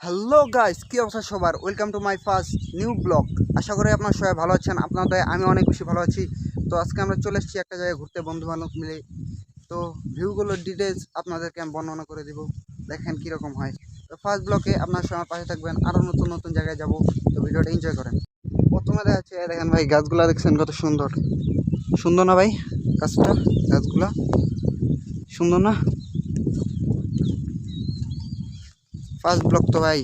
Hello guys, কি অবস্থা সবার? Welcome to my first new blog. আশা করি আপনারা সবাই ভালো আছেন। আপনাদের আমি অনেক বেশি ভালো আছি। তো আজকে আমরা চলে এসেছি একটা জায়গায় ঘুরতে, বন্ধু বান্ধব মিলে। তো ভিউগুলোর ডিটেলস আপনাদেরকে আমি বর্ণনা করে দিব, দেখেন কীরকম হয়। তো ফার্স্ট ব্লগে আপনার সবার পাশে থাকবেন, আরও নতুন নতুন জায়গায় যাব। তো ভিডিওটা এনজয় করেন। প্রথমে দেখা যাচ্ছে, দেখেন ভাই, গাছগুলো দেখছেন কত সুন্দর সুন্দর না ভাই? গাছগুলা সুন্দর না? ফার্স্ট ব্লগ তো ভাই,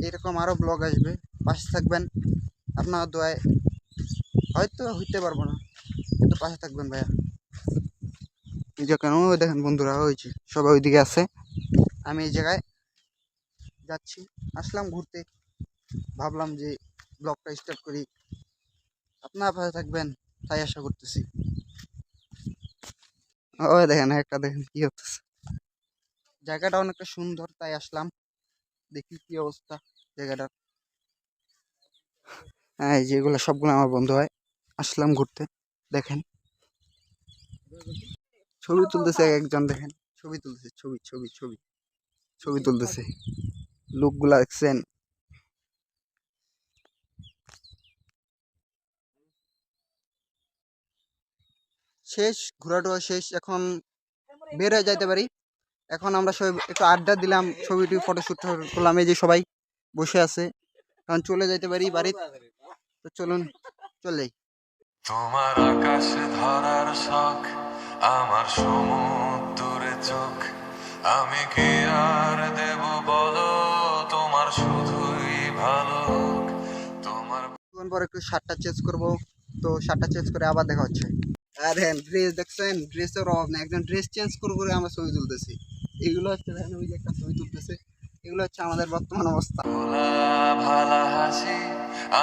এরকম আরও ব্লগ আসবে, পাশে থাকবেন। আপনার দোয়ায় হয়তো হইতে পারবো না, কিন্তু পাশে থাকবেন ভাইয়া। যে কেন দেখেন বন্ধুরা, হয়েছে সবাই ওইদিকে আছে, আমি এই জায়গায় যাচ্ছি, আসলাম ঘুরতে, ভাবলাম যে ব্লগটা স্টার্ট করি। আপনার পাশে থাকবেন তাই আশা করতেছি। ওই দেখেন একটা, দেখেন কি হতেছে, জায়গাটা অনেকটা সুন্দর তাই আসলাম, দেখি কি অবস্থা জায়গাটার। হ্যাঁ, যেগুলো সবগুলো আমার বন্ধু হয়, আসলাম ঘুরতে। দেখেন ছবি তুলতেছে একজন, দেখেন ছবি তুলতেছে, ছবি ছবি ছবি ছবি তুলতেছে, লোকগুলা দেখছেন? শেষ ঘোরাটোয়া শেষ, এখন বের হয়ে যাইতে পারি। এখন আমরা সবাই একটু আড্ডা দিলাম, ছবিটি ফটোশ্যুট করলাম, এই যে সবাই বসে আছে, এখন চলে যাইতে পারি বাড়ি। তো চলুন চলে যাই। তোমার আকাশে ধরার শখ, আমার সমুদ্রে চোখ, আমি কি আর দেব বলো, তোমার শুধুই ভালো। তোমার পর একটু শার্টটা চেঞ্জ করবো, তো শার্টটা চেঞ্জ করে আবার দেখা হচ্ছে। আর হ্যাঁ, ড্রেস দেখছেন? ড্রেসের অভাব নেই, একজন ড্রেস চেঞ্জ করে করে আমরা ছবি তুলতেছি। এগুলো হচ্ছে, দেখেন ওই যে একটা ছবি তুলতেছে, এগুলো হচ্ছে আমাদের বর্তমান অবস্থা। ভোলা ভালা হাসি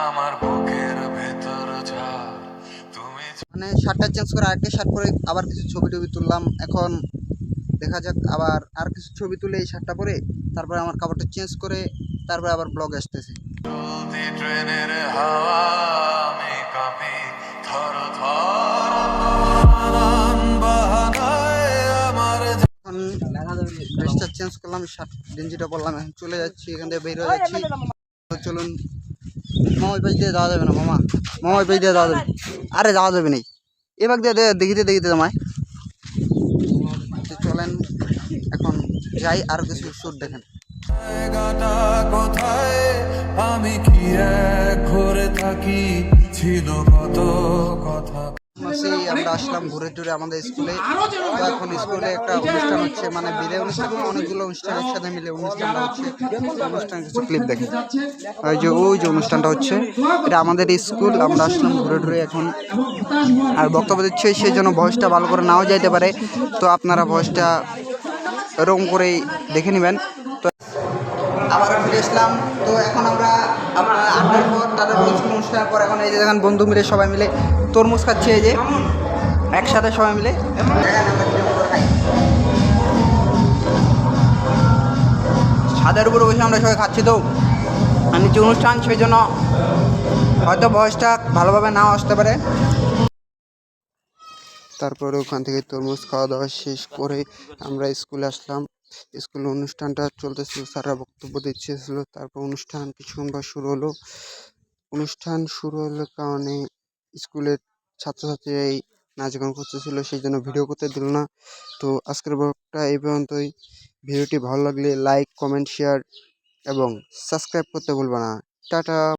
আমার বুকের ভেতর যা, তুমি মানে শার্টটা চেঞ্জ করে আরেকটা শার্ট পরে আবার কিছু ছবি টবি তুললাম। এখন দেখা যাক, আবার আর কিছু ছবি তুলে এই শার্টটা পরে, তারপরে আমার কাপড়টা চেঞ্জ করে, তারপরে আবার ব্লগ আসতেছে। চলতি ট্রেনের হাওয়া, আমি কাঁপি থর থর, নানান বাহানায় আমার এখন ড্রেসটা চেঞ্জ করলাম, শার্ট গেঞ্জিটা পরলাম, এখন চলে যাচ্ছি, এখান থেকে বের হয়ে যাচ্ছি। তো চলুন। মামা ওই পাশ দিয়ে যাওয়া যাবে না, মামা মামা ওই পাশ দিয়ে যাওয়া যাবে, আরে যাওয়া যাবে নেই, এবার দিয়ে দেখিতে দেখিতে তোমায়। তো চলেন এখন যাই, আর কিছু শ্যুট দেখেন। জায়গাটা কোথায়, আমি কি এক ঘরে থাকি, ছিল কত কথা। সেই আমরা আসলাম ঘুরে টুরে আমাদের স্কুলে। তো এখন স্কুলে একটা অনুষ্ঠান হচ্ছে, মানে বিদায় অনুষ্ঠান, অনেকগুলো অনুষ্ঠান একসাথে মিলে অনুষ্ঠানটা হচ্ছে। অনুষ্ঠান কিছু ক্লিপ দেখেন, ওই যে অনুষ্ঠানটা হচ্ছে, এটা আমাদের স্কুল। আমরা আসলাম ঘুরে টুরে এখন, আর বক্তব্য দিচ্ছে, সেই জন্য ভয়েসটা ভালো করে নাও যাইতে পারে, তো আপনারা ভয়েসটা এরকম করেই দেখে নেবেন। তো আবার ফিরে আসলাম। তো এখন আমরা আপনার আড্ডার পর, তাদের স্কুল অনুষ্ঠানের পর, এখন এই যে দেখেন বন্ধু মিলে সবাই মিলে তরমুজ খাচ্ছে, এই যে একসাথে সবাই মিলে। ছাদের উপরে বসে আমরা সবাই খাচ্ছি, তো নিচে অনুষ্ঠান, সেই জন্য হয়তো ভয়েসটা ভালোভাবে নাও আসতে পারে। তারপরে ওখান থেকে তরমুজ খাওয়া দাওয়া শেষ করে আমরা স্কুলে আসলাম। স্কুল অনুষ্ঠানটা চলতেছিল, স্যাররা বক্তব্য দিচ্ছিল, তারপর অনুষ্ঠান কিছুক্ষণ পর শুরু হলো। অনুষ্ঠান শুরু হওয়ার কারণে স্কুলের ছাত্রছাত্রীরা এই নাচ গান করতেছিল, সেই জন্য ভিডিও করতে দিল না। তো আজকের ব্লগটা এই পর্যন্তই। ভিডিওটি ভালো লাগলে লাইক, কমেন্ট, শেয়ার এবং সাবস্ক্রাইব করতে ভুলবে না। টাটা।